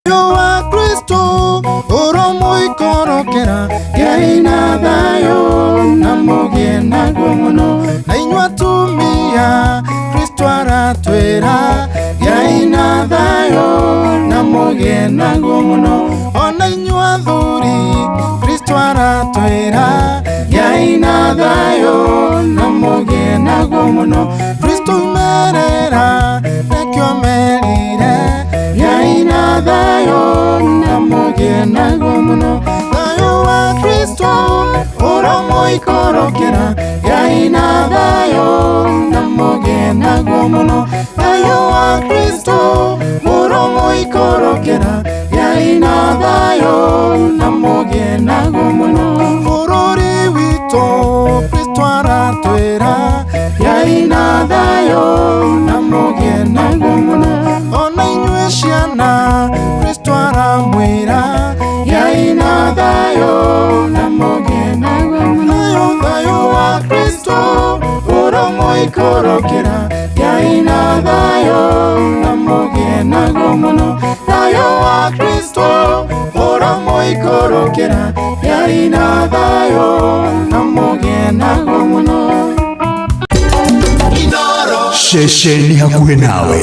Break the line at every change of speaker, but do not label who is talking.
Yoa Kristo oromo ikorokera yaina thayo na mugie naguo muno na inyua tumia Kristo aratwira yaina thayo na mugie naguo muno ona inyua thuri Kristo aratwira yaina thayo na mugie naguo muno Kristo merera nekyo merire yaina thayo na mugie naguo muno thayo wa Kristo oromo ikorokera yaina thayo na mugie naguo muno thayo wa Kristo oromo ikorokera yaina thayo na mugie naguo muno bururi wito Kristo aratwira yaina thayo na mugie naguo muno ona inyue ciana Kristo aramwira yaina thayo na mugie naguo muno thayo wa Kristo oromo ikorokera yaina thayo na mugie naguo muno thayo wa Kristo oromo ikorokera yaina thayo na mugie naguo muno
Shesheni hakuhe nawe.